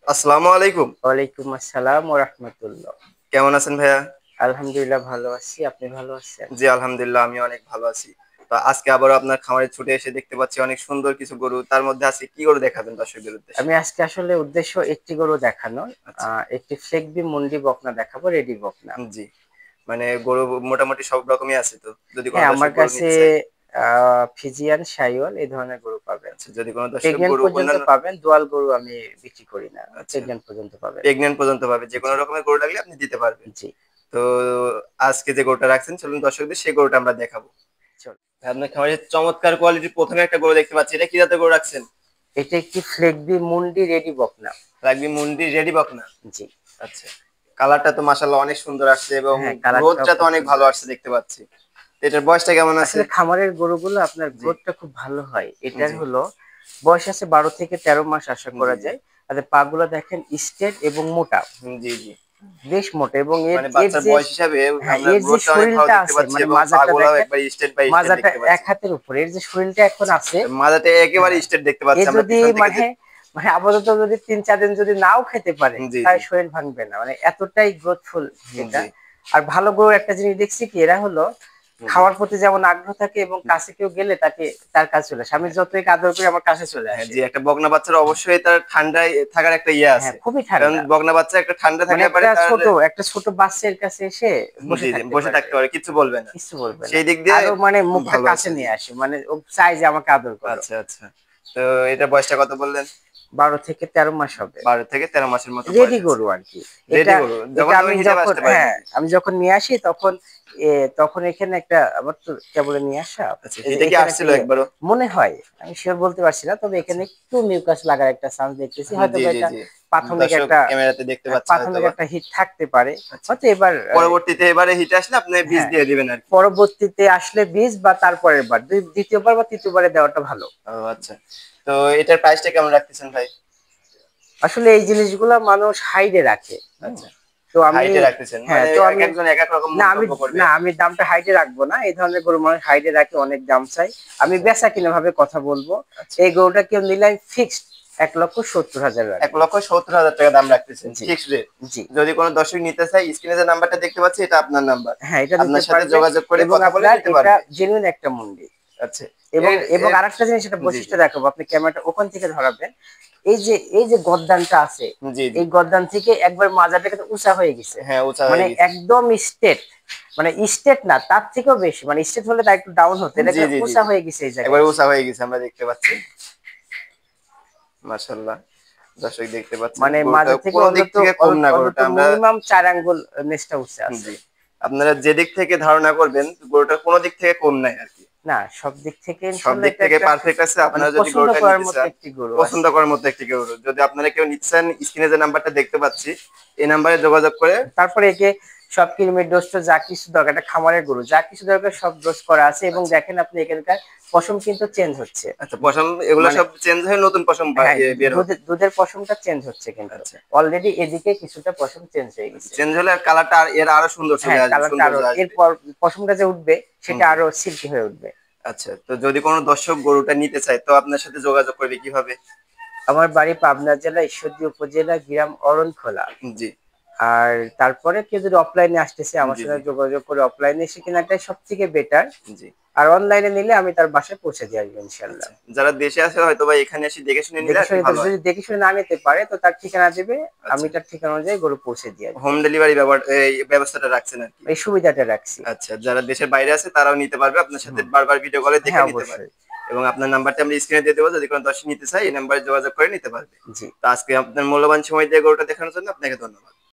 আসসালামু আলাইকুম। ওয়ালাইকুম আসসালাম ওয়া রাহমাতুল্লাহ। কেমন আছেন ভাইয়া? আলহামদুলিল্লাহ ভালো আছি। আপনি ভালো আছেন? জি, আলহামদুলিল্লাহ আমিও অনেক ভালো আছি। তো আজকে আবারও আপনার খামারে ছুটে এসে দেখতে পাচ্ছি অনেক সুন্দর কিছু গরু। তার মধ্যে আজকে কি গরু দেখাবেন দর্শকদের উদ্দেশ্যে? আমি আজকে আসলে উদ্দেশ্য একটি গরু দেখানোর। আচ্ছা, একটি ফ্লেগবি মুন্ডি বকনা দেখাবো, রেডি বকনা। জি। মানে গরু মোটামুটি সব রকমই আছে তো? যদি কোন হ্যাঁ, আমার দর্শক গরু কাছে নিতে চায়? ফিজিয়ান, শাহিওয়াল এই ধরনের গরু পাবেন। আচ্ছা, যদি কোন দর্শক প্রেগন্যান্ট গরু পর্যন্ত অন্যান্য পাবেন, দোয়াল গরু আমি বিক্রি করি না। আচ্ছা, প্রেগন্যান্ট পর্যন্ত পাবেন। প্রেগন্যান্ট পর্যন্ত পাবে। যেকোনো জি, রকমের গরু লাগলে আপনি দিতে পারবেন। জি। তো আজকে যে গরুটা রাখছেন চলুন দর্শকদের সেই গরুটা আমরা দেখাবো। চল। আপনার খামারে চমৎকার কোয়ালিটির ১ম এ একটা গরু দেখতে পাচ্ছি। এটা কি জাতের গরু রাখছেন? এটা একটি ফ্লেগবি মুন্ডি রেডি বকনা। রাগবি মুন্ডি রেডি বকনা? জি। আচ্ছা। কালারটা তো মাশাআল্লাহ অনেক সুন্দর আসছে এবং হ্যাঁ, কালারটাও গ্রোথটা তো খুব অনেক সুন্দর ভালো আসছে আসছে। দেখতে পাচ্ছি। তো এটার বয়সটা কেমন আছে? আসলে খামারের গরুগুলো আপনার জি, গ্রোথটা খুব ভালো হয়। এটার জি, হলো বয়স আছে ১২ থেকে ১৩ মাস আশা জি, করা জি। যায়। তাদের পা গুলো দেখেন স্ট্রেট এবং মোটা। জি, জি। বেশ মোটা এবং এর মানে এর বাচ্চার যে বয়স হিসাবে হ্যাঁ, আমরা এর যে গ্রোথটা অনেক ভালো শরীলটা দেখতে আছে পাচ্ছি মানে এবং পা মাজাটা গুলাও দেখেন, একবার স্ট্রেট বাই স্ট্রেট মাজাটা দেখতে ১ পাচ্ছি। হাতের উপরে। এর যে শরীলটা এখন আছে, আচ্ছা, মাথাটা একেবারে হ্যাঁ, স্ট্রেট দেখতে এ পাচ্ছি আমরা যদি পিছন থেকে যে মানে মানে আপাতত যদি ৩-৪ দিন যদি নাও খেতে পারে, জি, তার জি, শরীর ভাঙবে না। মানে এতটাই গ্রোথফুল এটা। জি, আর ভালো গরুর একটা জিনিস দেখছি কি, এরা হলো জি, খাওয়ার প্রতি যেমন আগ্রহ থাকে এবং জি। কাছে কেউ গেলে তাকে তার কাছে চলে আসে। আমি হ্যাঁ, যতই আদর করি আমার কাছে চলে হ্যাঁ, আসে। জি একটা বকনা বাচ্চার হ্যাঁ, অবশ্যই তার ঠান্ডায় থাকার একটা ইয়ে হ্যাঁ, আছে। খুবই কারণ ঠান্ডা। বকনা বাচ্চা একটা ঠান্ডা মানে থাকলে পারে তার একটা ছোট বাচ্চার কাছে এসে বসে জি, জি থাকতে বসে পারবে। থাকতে পারে কিচ্ছু বলবে না। কিছু বলবে না। সেই দিক দিয়ে আরো মানে খুব মুখটা ভালো কাছে আছে। জি। নিয়ে আসে। মানে ও চায় যে আমাকে আদর করো। আচ্ছা, আচ্ছা। তো এটার বয়সটা কত বললেন? ১২ থেকে ১৩ মাস হবে। ১২ থেকে ১৩ মাসের মতো রেডি বয়স আছে। গরু আরকি। রেডি এটা গরু। এটা যখন আমি তখন হিসাবে যখন আসতে পারে হ্যাঁ, নাকি? আমি যখন নিয়ে আসি তখন তখন এখানে একটা আমার তো কেবলে নিয়ে আসা। আচ্ছা, এই যে হিটে কি এখানে একটা আসছিল একবারও? মনে হয়, আমি সিউর বলতে পারছি না। তবে আচ্ছা। এখানে একটু মিউকাস লাগার একটা চান্স দেখতেছি। জি, হয়তোবা জি, এটা জি। প্রাথমিক দর্শক একটা ক্যামেরাতে দেখতে পাচ্ছে প্রাথমিক হয়তোবা। একটা হিট থাকতে পারে। আচ্ছা। হয়তো এবার পরবর্তীতে এবারে হিটে আসলে আপনি বীজ হ্যাঁ, দিয়ে দিবেন আরকি। পরবর্তীতে আসলে বীজ বা তারপরের বার ২য় বার বা ৩য় বারে দেওয়াটা ভালো। ও আচ্ছা। তো এটার প্রাইসটা কেমন রাখতেছেন ভাই? আসলে এই জিনিসগুলা মানুষ হাইডে রাখে। হুম? আচ্ছা। তো আমি হাইটে রাখতেছেন। হ্যাঁ, মানে তো আমি একেকজন একেক রকম না আমি মন্তব্য করবে। না আমি দামটা হাইডে রাখবো না। এই ধরনের গরু মানুষ হাইডে রাখে, অনেক দাম চাই। আমি আচ্ছা, বেচা কিনা ভাবে কথা বলবো। আচ্ছা। এই গরুটা কেউ নিলে আমি ফিক্সড ১,৭০,০০০ রাখবো। ১,৭০,০০০ দাম রাখতেছেন। জি, ফিক্সড রেট। জি। যদি কোন দর্শক নিতে চায় স্ক্রিনে যে নাম্বারটা দেখতে পাচ্ছি এটা আপনার নাম্বার। হ্যাঁ, এটা নিতে আপনার সাথে পারবে যোগাযোগ করে এবং কথা বলে আপনার নিতে এটা পারবে। জেনুইন একটা মন্দির। আচ্ছা। এবং এর এবং এর আরেকটা জিনিস, এটা জি, বৈশিষ্ট্য জি। দেখাবো। আপনি ক্যামেরাটা ওখান থেকে ধরাবেন। এই যে গদ্দানটা আছে, জি, জি। এই গদ্দান থেকে একবার মাজাটা কিন্তু উঁচা হয়ে গেছে। হ্যাঁ, উঁচা মানে হয়ে গেছে। একদম স্ট্রেট। মানে স্ট্রেট না, তার থেকেও বেশি। মানে স্ট্রেট হলে তা একটু ডাউন হতো। এটা জি, একবার জি, জি, উঁচা জি। হয়ে গেছে এই জায়গায় একবারে এসে। উঁচা হয়ে গেছে আমরা দেখতে পাচ্ছি। মাশাআল্লাহ। দর্শক দেখতে পাচ্ছেন মানে গরুটা মাজা থেকে কোন দিক অন্তত থেকে কম না অন্তত গরুটা আমরা মিনিমাম ৪ আঙ্গুল নেজটা উঁচা আছে। জি। আপনারা যেদিক থেকে ধারণা করবেন গরুটা কোন দিক থেকে কম নাই আরকি। না, সব দিক থেকে সব ইনশাআল্লাহ দিক এটা থেকে একটা পারফেক্ট আছে। মানে আপনারা যদি পছন্দ গরুটা করার নিতে মতো চান, একটি গরু পছন্দ আছে। করার মতো একটি গরু। যদি আপনারা কেউ নিতে চান স্ক্রিনে যে নাম্বারটা দেখতে পাচ্ছি, এই নাম্বারে যোগাযোগ করে তারপরে একে সব কৃমির ডোজ টো যা কিছু দরকার, একটা খামারের গরু যা কিছু দরকার সব ডোজ করা আছে। এবং আচ্ছা, দেখেন আপনি এখানকার পশম কিন্তু চেঞ্জ হচ্ছে। আচ্ছা পশম এগুলো মানে সব চেঞ্জ হয়ে নতুন পশম হ্যাঁ, বের হবে। দুধের পশমটা চেঞ্জ হচ্ছে কিন্তু। আচ্ছা। অলরেডি এদিকে কিছুটা পশম চেঞ্জ হয়ে গেছে। চেঞ্জ হলে কালারটা আর এর আরো সুন্দর চলে হ্যাঁ, আসবে, কালারটা আরো সৌন্দর্য আসবে। এরপর পশমটা যে উঠবে সেটা জি। আরো সিল্কি হয়ে উঠবে। আচ্ছা। তো যদি কোন দর্শক গরুটা নিতে চায় তো আপনার সাথে যোগাযোগ করবে কিভাবে? আমার বাড়ি পাবনা জেলা ঈশ্বরদী উপজেলা গ্রাম অরণখোলা। জি, আর তারপরে কেউ যদি অফলাইনে আসতেছে আমার জি, জি, সাথে যোগাযোগ করে অফলাইনে এসে কেনাটাই সবথেকে বেটার। জি। আর অনলাইনে নিলে আমি তার বাসায় পৌঁছে দিয়ে আসবো ইনশাআল্লাহ। আচ্ছা। যারা দেশে আছে হয়তোবা এখানে এসে দেখে শুনে নিলে দেখে আরকি শুনে ভালো হয়। যদি দেখে শুনে না নিতে পারে তো তার ঠিকানা দেবে। আমি আচ্ছা। তার ঠিকানা অনুযায়ী গরু পৌঁছে দিয়ে আসবো। হোম ডেলিভারি এই ব্যবস্থাটা রাখছেন আরকি। এই সুবিধাটা রাখছি। আচ্ছা, যারা দেশের বাইরে আছে তারাও নিতে পারবে। আপনার সাথে হুম। বারবার ভিডিও কলে দেখে হ্যাঁ, নিতে পারবে। অবশ্যই। এবং আপনার নাম্বারটা আমরা স্ক্রিনে দিয়ে দেব। যদি কোন দর্শক নিতে চায় এই নাম্বারে যোগাযোগ করে নিতে পারবে। জি। তো আজকে আপনার মূল্যবান সময় দিয়ে গরুটা দেখানোর জন্য আপনাকে ধন্যবাদ।